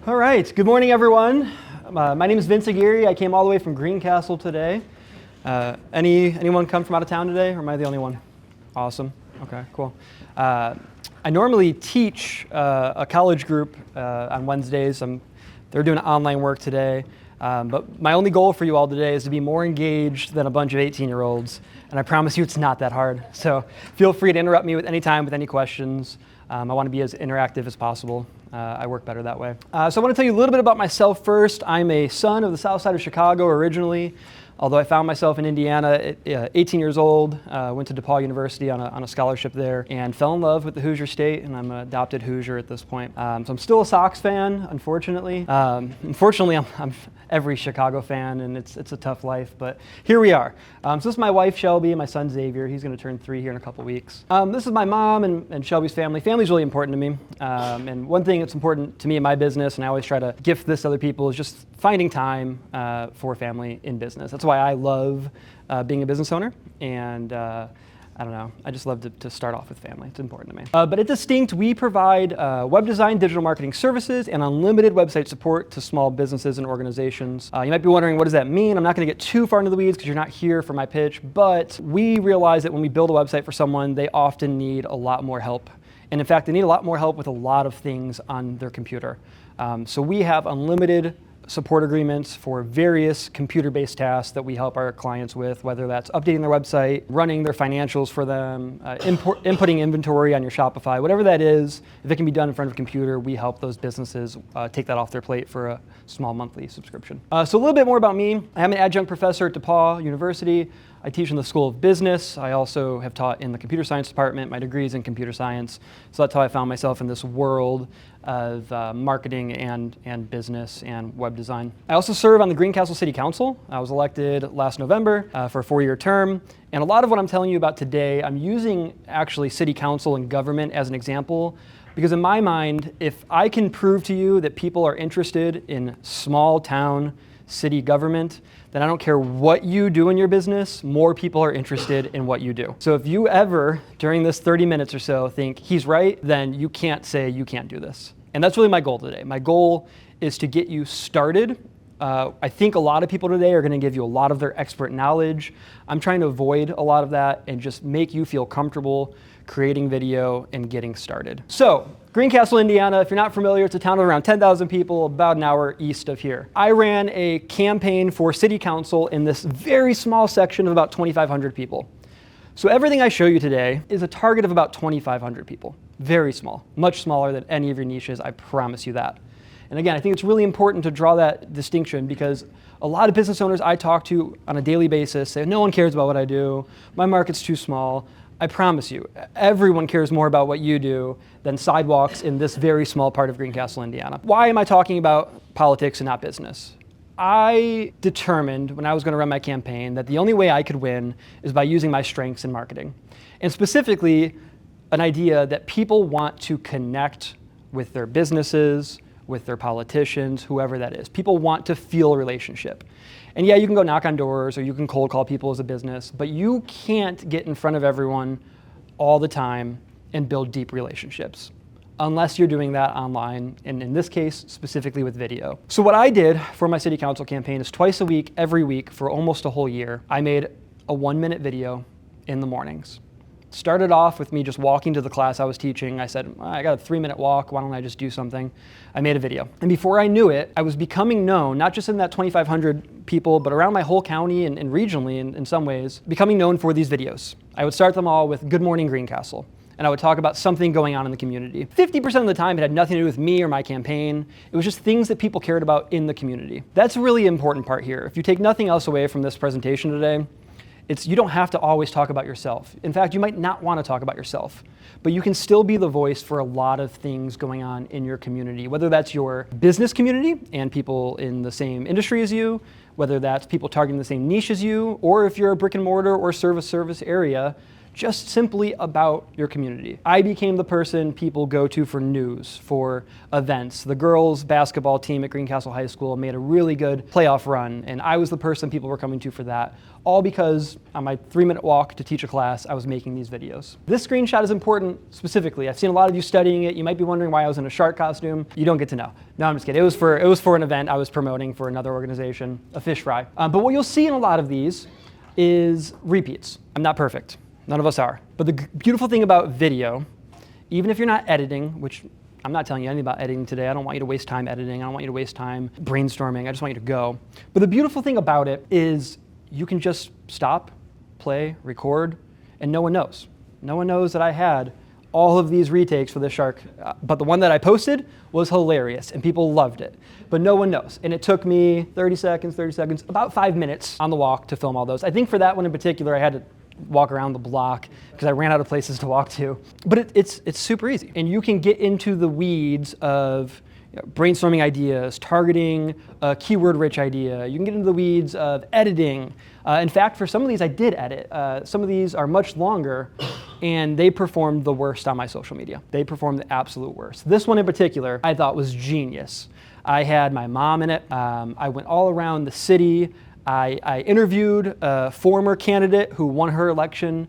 All right, good morning, everyone. My name is Vince Aguirre. I came all the way from Greencastle today. Anyone come from out of town today, or am I the only one? Awesome. Okay, cool. I normally teach a college group on Wednesdays. They're doing online work today. But my only goal for you all today is to be more engaged than a bunch of 18-year-olds. And I promise you it's not that hard. So feel free to interrupt me with any time with any questions. I want to be as interactive as possible. I work better that way. So I want to tell you a little bit about myself first. I'm a son of the south side of Chicago originally, although I found myself in Indiana at 18 years old, went to DePaul University on a scholarship there, and fell in love with the Hoosier State, and I'm an adopted Hoosier at this point. So I'm still a Sox fan, unfortunately. Unfortunately, I'm every Chicago fan, and it's a tough life, but here we are. So this is my wife, Shelby, and my son, Xavier. He's going to turn 3 here in a couple weeks. This is my mom and Shelby's family. Family's really important to me, and one thing that's important to me in my business, and I always try to gift this to other people, is just finding time for family in business. That's why I love being a business owner, and I don't know, I just love to start off with family. It's important to me. But at Distinct, we provide web design, digital marketing services, and unlimited website support to small businesses and organizations. You might be wondering, what does that mean? I'm not going to get too far into the weeds because you're not here for my pitch, but we realize that when we build a website for someone, they often need a lot more help. And in fact, they need a lot more help with a lot of things on their computer. So we have unlimited support agreements for various computer-based tasks that we help our clients with, whether that's updating their website, running their financials for them, inputting inventory on your Shopify, whatever that is. If it can be done in front of a computer, we help those businesses take that off their plate for a small monthly subscription. So a little bit more about me. I am an adjunct professor at DePaul University. I teach in the School of Business. I also have taught in the computer science department. My degree is in computer science. So that's how I found myself in this world of marketing and business and web design. I also serve on the Greencastle City Council. I was elected last November for a 4-year term. And a lot of what I'm telling you about today, I'm using actually city council and government as an example, because in my mind, if I can prove to you that people are interested in small town city government, then I don't care what you do in your business, more people are interested in what you do. So if you ever, during this 30 minutes or so, think he's right, then you can't say you can't do this. And that's really my goal today. My goal is to get you started. I think a lot of people today are going to give you a lot of their expert knowledge. I'm trying to avoid a lot of that and just make you feel comfortable creating video and getting started. So, Greencastle, Indiana, if you're not familiar, it's a town of around 10,000 people, about an hour east of here. I ran a campaign for city council in this very small section of about 2,500 people. So everything I show you today is a target of about 2,500 people. Very small, much smaller than any of your niches, I promise you that. And again, I think it's really important to draw that distinction because a lot of business owners I talk to on a daily basis say, no one cares about what I do, my market's too small. I promise you, everyone cares more about what you do than sidewalks in this very small part of Greencastle, Indiana. Why am I talking about politics and not business? I determined when I was going to run my campaign that the only way I could win is by using my strengths in marketing. And specifically, an idea that people want to connect with their businesses, with their politicians, whoever that is. People want to feel a relationship. And yeah, you can go knock on doors or you can cold call people as a business, but you can't get in front of everyone all the time and build deep relationships unless you're doing that online, and in this case, specifically with video. So what I did for my city council campaign is twice a week, every week for almost a whole year, I made a 1-minute video in the mornings. Started off with me just walking to the class I was teaching. I said, I got a 3-minute walk, why don't I just do something? I made a video. And before I knew it, I was becoming known, not just in that 2,500 people, but around my whole county and regionally in some ways, becoming known for these videos. I would start them all with Good Morning Greencastle, and I would talk about something going on in the community. 50% of the time, it had nothing to do with me or my campaign. It was just things that people cared about in the community. That's a really important part here. If you take nothing else away from this presentation today, you don't have to always talk about yourself. In fact, you might not want to talk about yourself, but you can still be the voice for a lot of things going on in your community, whether that's your business community and people in the same industry as you, whether that's people targeting the same niche as you, or if you're a brick and mortar or service area, just simply about your community. I became the person people go to for news, for events. The girls' basketball team at Greencastle High School made a really good playoff run, and I was the person people were coming to for that, all because on my 3-minute walk to teach a class, I was making these videos. This screenshot is important specifically. I've seen a lot of you studying it. You might be wondering why I was in a shark costume. You don't get to know. No, I'm just kidding. It was for an event I was promoting for another organization, a fish fry. But what you'll see in a lot of these is repeats. I'm not perfect. None of us are. But the beautiful thing about video, even if you're not editing, which I'm not telling you anything about editing today. I don't want you to waste time editing. I don't want you to waste time brainstorming. I just want you to go. But the beautiful thing about it is you can just stop, play, record, and no one knows. No one knows that I had all of these retakes for this shark, but the one that I posted was hilarious and people loved it. But no one knows. And it took me 30 seconds, about 5 minutes on the walk to film all those. I think for that one in particular, I had to walk around the block because I ran out of places to walk to. But it's super easy. And you can get into the weeds of brainstorming ideas, targeting a keyword-rich idea. You can get into the weeds of editing. In fact, for some of these, I did edit. Some of these are much longer, and they performed the worst on my social media. They performed the absolute worst. This one in particular, I thought was genius. I had my mom in it. I went all around the city. I interviewed a former candidate who won her election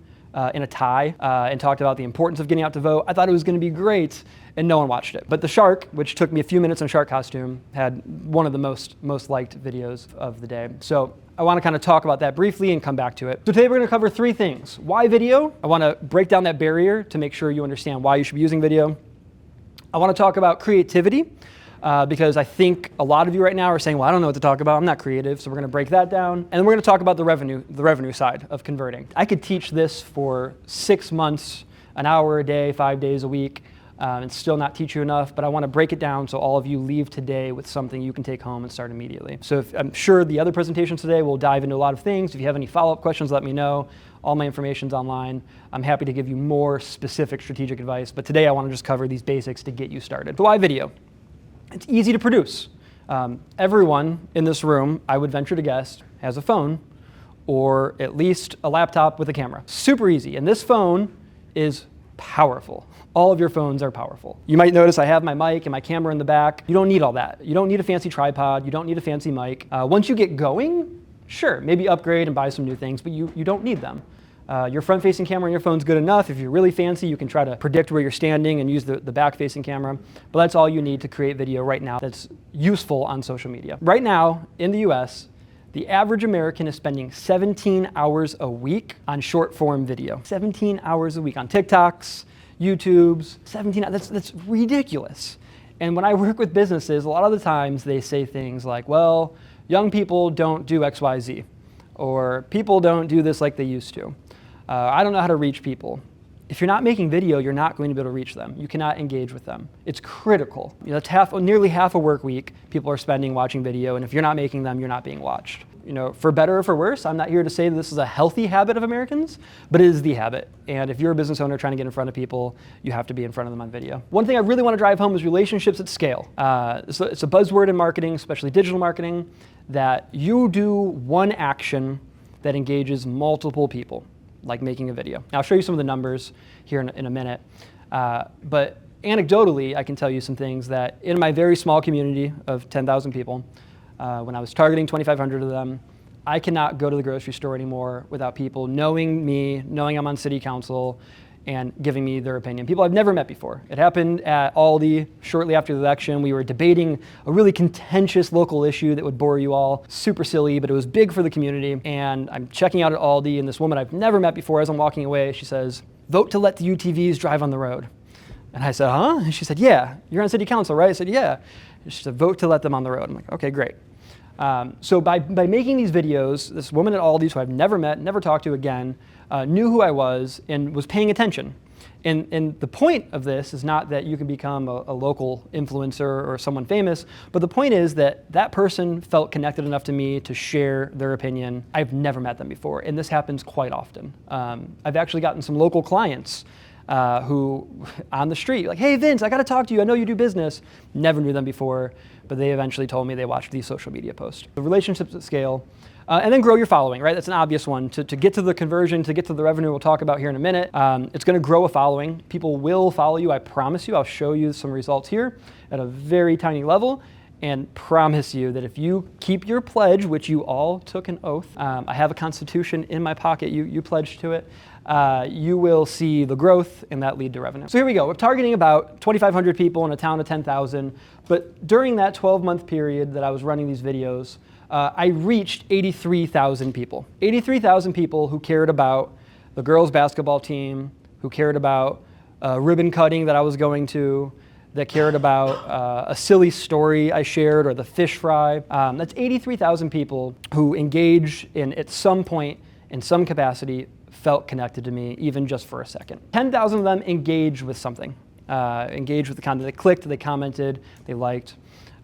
in a tie and talked about the importance of getting out to vote. I thought it was going to be great, and no one watched it. But the shark, which took me a few minutes in a shark costume, had one of the most liked videos of the day. So I want to kind of talk about that briefly and come back to it. So today we're going to cover 3 things. Why video? I want to break down that barrier to make sure you understand why you should be using video. I want to talk about creativity. Because I think a lot of you right now are saying, well, I don't know what to talk about. I'm not creative. So we're going to break that down. And then we're going to talk about the revenue side of converting. I could teach this for 6 months, an hour a day, 5 days a week, and still not teach you enough. But I want to break it down so all of you leave today with something you can take home and start immediately. So I'm sure the other presentations today will dive into a lot of things. If you have any follow-up questions, let me know. All my information's online. I'm happy to give you more specific strategic advice. But today I want to just cover these basics to get you started. So why video? It's easy to produce. Everyone in this room, I would venture to guess, has a phone or at least a laptop with a camera. Super easy. And this phone is powerful. All of your phones are powerful. You might notice I have my mic and my camera in the back. You don't need all that. You don't need a fancy tripod. You don't need a fancy mic. Once you get going, sure, maybe upgrade and buy some new things, but you don't need them. Your front-facing camera on your phone's good enough. If you're really fancy, you can try to predict where you're standing and use the back-facing camera. But that's all you need to create video right now that's useful on social media. Right now, in the US, the average American is spending 17 hours a week on short-form video. 17 hours a week on TikToks, YouTubes, 17 hours. That's ridiculous. And when I work with businesses, a lot of the times they say things like, well, young people don't do X, Y, Z, or people don't do this like they used to. I don't know how to reach people. If you're not making video, you're not going to be able to reach them. You cannot engage with them. It's critical. That's nearly half a work week people are spending watching video, and if you're not making them, you're not being watched. For better or for worse, I'm not here to say that this is a healthy habit of Americans, but it is the habit. And if you're a business owner trying to get in front of people, you have to be in front of them on video. One thing I really want to drive home is relationships at scale. So it's a buzzword in marketing, especially digital marketing, that you do one action that engages multiple people, like making a video. Now, I'll show you some of the numbers here in a minute. But anecdotally, I can tell you some things that in my very small community of 10,000 people, when I was targeting 2,500 of them, I cannot go to the grocery store anymore without people knowing me, knowing I'm on city council, and giving me their opinion. People I've never met before. It happened at Aldi shortly after the election. We were debating a really contentious local issue that would bore you all. Super silly, but it was big for the community. And I'm checking out at Aldi, and this woman I've never met before, as I'm walking away, she says, "Vote to let the UTVs drive on the road." And I said, huh? And she said, "Yeah, you're on city council, right?" I said, "Yeah." And she said, "Vote to let them on the road." I'm like, okay, great. So by making these videos, this woman at Aldi, who I've never met, never talked to again, knew who I was and was paying attention. And the point of this is not that you can become a local influencer or someone famous, but the point is that that person felt connected enough to me to share their opinion. I've never met them before, and this happens quite often. I've actually gotten some local clients who on the street, like, hey, Vince, I got to talk to you. I know you do business. Never knew them before, but they eventually told me they watched these social media posts. The relationships at scale. And then grow your following, right? That's an obvious one. To get to the conversion, to get to the revenue we'll talk about here in a minute, it's going to grow a following. People will follow you, I promise you. I'll show you some results here at a very tiny level and promise you that if you keep your pledge, which you all took an oath, I have a constitution in my pocket, you pledged to it, you will see the growth and that lead to revenue. So here we go. We're targeting about 2,500 people in a town of 10,000. But during that 12-month period that I was running these videos, I reached 83,000 people. 83,000 people who cared about the girls' basketball team, who cared about ribbon cutting that I was going to, that cared about a silly story I shared or the fish fry. That's 83,000 people who engage in, at some point, in some capacity, felt connected to me, even just for a second. 10,000 of them engaged with something. Engaged with the content. They clicked, they commented, they liked.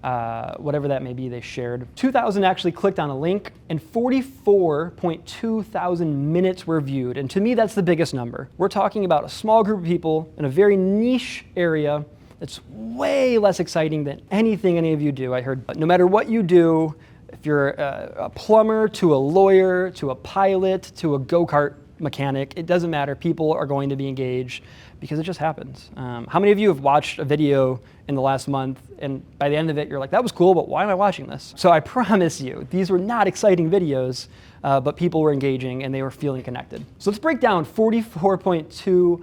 Whatever that may be, they shared. 2,000 actually clicked on a link, and 44.2 thousand minutes were viewed. And to me, that's the biggest number. We're talking about a small group of people in a very niche area that's way less exciting than anything any of you do. I heard, no matter what you do, if you're a plumber to a lawyer to a pilot to a go-kart mechanic, it doesn't matter. People are going to be engaged because it just happens. How many of you have watched a video in the last month and by the end of it you're like, that was cool, but why am I watching this? So I promise you, these were not exciting videos, but people were engaging and they were feeling connected. So let's break down 44.2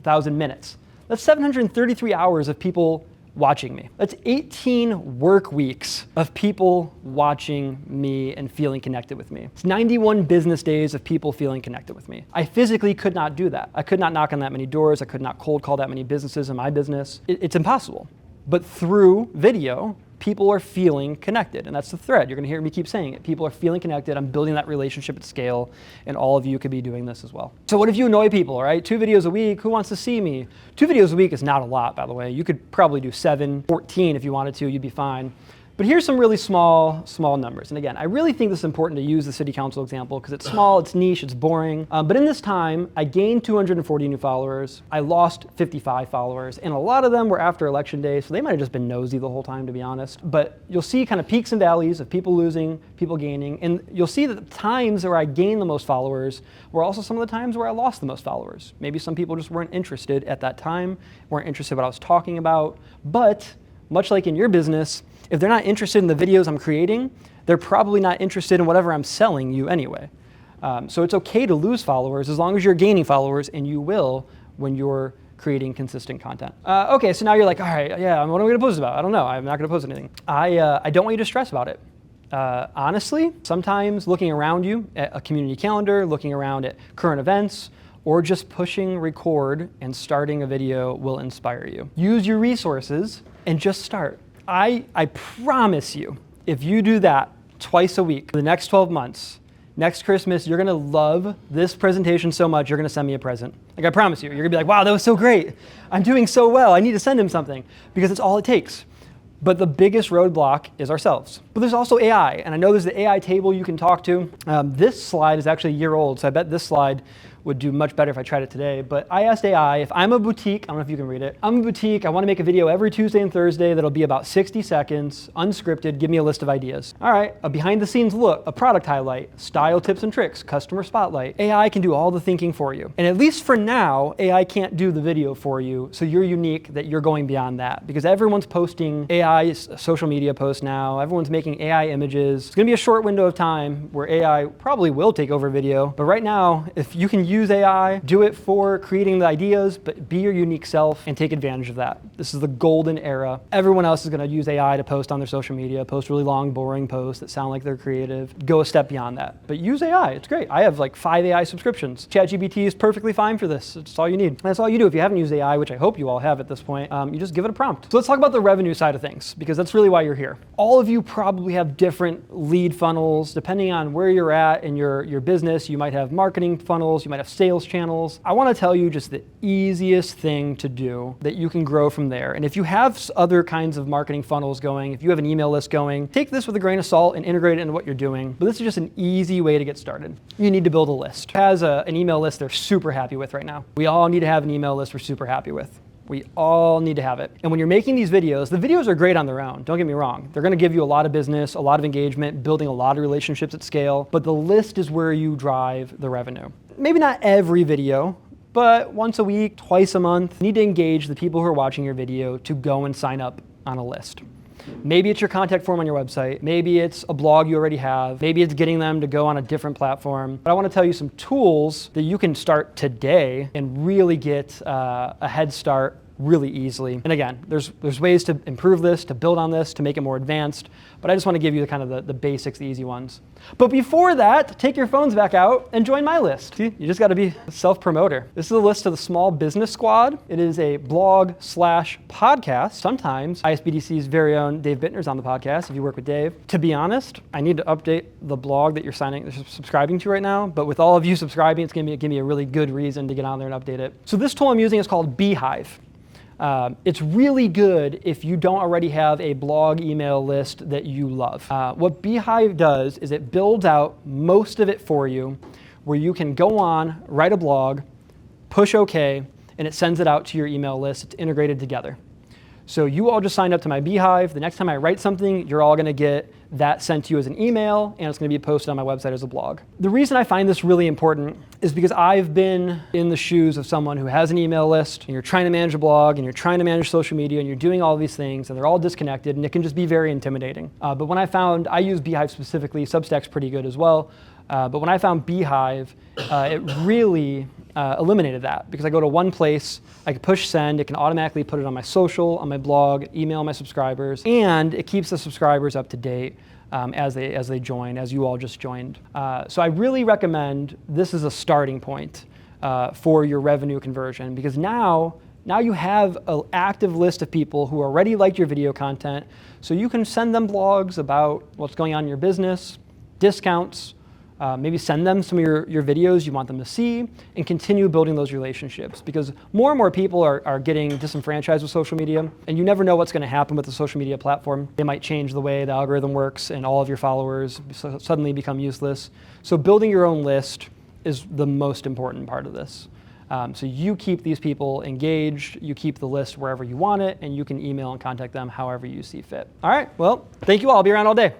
thousand minutes. That's 733 hours of people watching me. That's 18 work weeks of people watching me and feeling connected with me. It's 91 business days of people feeling connected with me. I physically could not do that. I could not knock on that many doors. I could not cold call that many businesses in my business. It's impossible. But through video, people are feeling connected. And that's the thread. You're going to hear me keep saying it. People are feeling connected. I'm building that relationship at scale. And all of you could be doing this as well. So what if you annoy people, all right? 2 videos a week. Who wants to see me? 2 videos a week is not a lot, by the way. You could probably do 7, 14 if you wanted to. You'd be fine. But here's some really small numbers. And again, I really think this is important to use the city council example because it's small, it's niche, it's boring. But in this time, I gained 240 new followers. I lost 55 followers. And a lot of them were after election day, so they might have just been nosy the whole time, to be honest. But you'll see kind of peaks and valleys of people losing, people gaining. And you'll see that the times where I gained the most followers were also some of the times where I lost the most followers. Maybe some people just weren't interested at that time, weren't interested in what I was talking about. But much like in your business, if they're not interested in the videos I'm creating, they're probably not interested in whatever I'm selling you anyway. So it's okay to lose followers as long as you're gaining followers, and you will when you're creating consistent content. Okay, so now you're like, all right, yeah, what am I gonna post about? I don't know, I'm not gonna post anything. I don't want you to stress about it. Honestly, sometimes looking around you at a community calendar, looking around at current events, or just pushing record and starting a video will inspire you. Use your resources and just start. I promise you, if you do that twice a week for the next 12 months, next Christmas, you're gonna love this presentation so much, you're gonna send me a present. Like, I promise you, you're gonna be like, wow, that was so great. I'm doing so well, I need to send him something, because it's all it takes. But the biggest roadblock is ourselves. But there's also AI, and I know there's the AI table you can talk to. This slide is actually a year old, so I bet this slide would do much better if I tried it today. But I asked AI, if I'm a boutique, I don't know if you can read it. I'm a boutique, I want to make a video every Tuesday and Thursday that'll be about 60 seconds, unscripted, give me a list of ideas. All right, a behind the scenes look, a product highlight, style tips and tricks, customer spotlight. AI can do all the thinking for you. And at least for now, AI can't do the video for you, so you're unique that you're going beyond that. Because everyone's posting AI social media posts now, everyone's making AI images. It's gonna be a short window of time where AI probably will take over video. But right now, if you can use AI, do it for creating the ideas, but be your unique self and take advantage of that. This is the golden era. Everyone else is gonna use AI to post on their social media, post really long, boring posts that sound like they're creative. Go a step beyond that. But use AI, it's great. I have like 5 AI subscriptions. ChatGPT is perfectly fine for this. It's all you need. And that's all you do. If you haven't used AI, which I hope you all have at this point, you just give it a prompt. So let's talk about the revenue side of things, because that's really why you're here. All of you probably have different lead funnels. Depending on where you're at in your business, you might have marketing funnels, you might might have sales channels. I want to tell you just the easiest thing to do that you can grow from there. And if you have other kinds of marketing funnels going, if you have an email list going, take this with a grain of salt and integrate it into what you're doing. But this is just an easy way to get started. You need to build a list. Has an email list they're super happy with right now. We all need to have an email list we're super happy with. We all need to have it. And when you're making these videos, the videos are great on their own, don't get me wrong. They're gonna give you a lot of business, a lot of engagement, building a lot of relationships at scale, but the list is where you drive the revenue. Maybe not every video, but once a week, twice a month, you need to engage the people who are watching your video to go and sign up on a list. Maybe it's your contact form on your website. Maybe it's a blog you already have. Maybe it's getting them to go on a different platform. But I want to tell you some tools that you can start today and really get a head start really easily. And again, there's ways to improve this, to build on this, to make it more advanced. But I just want to give you the basics, the easy ones. But before that, take your phones back out and join my list. See, you just got to be a self-promoter. This is a list of the Small Business Squad. It is a blog/podcast. Sometimes ISBDC's very own Dave Bittner's on the podcast if you work with Dave. To be honest, I need to update the blog that you're subscribing to right now. But with all of you subscribing, it's going to give me a really good reason to get on there and update it. So this tool I'm using is called Beehive. It's really good if you don't already have a blog email list that you love. What Beehive does is it builds out most of it for you, where you can go on, write a blog, push OK, and it sends it out to your email list. It's integrated together. So you all just signed up to my Beehive. The next time I write something, you're all going to get that sent to you as an email, and it's going to be posted on my website as a blog. The reason I find this really important is because I've been in the shoes of someone who has an email list, and you're trying to manage a blog, and you're trying to manage social media, and you're doing all these things, and they're all disconnected, and it can just be very intimidating. But when I use Beehive specifically, Substack's pretty good as well. But when I found Beehive, it really eliminated that, because I go to one place, I can push send, it can automatically put it on my social, on my blog, email my subscribers, and it keeps the subscribers up to date as they join, as you all just joined. So I really recommend this as a starting point for your revenue conversion, because now you have an active list of people who already liked your video content, so you can send them blogs about what's going on in your business, discounts, maybe send them some of your videos you want them to see, and continue building those relationships, because more and more people are getting disenfranchised with social media, and you never know what's going to happen with the social media platform. They might change the way the algorithm works, and all of your followers suddenly become useless. So building your own list is the most important part of this. So you keep these people engaged, you keep the list wherever you want it, and you can email and contact them however you see fit. All right, well, thank you all. I'll be around all day.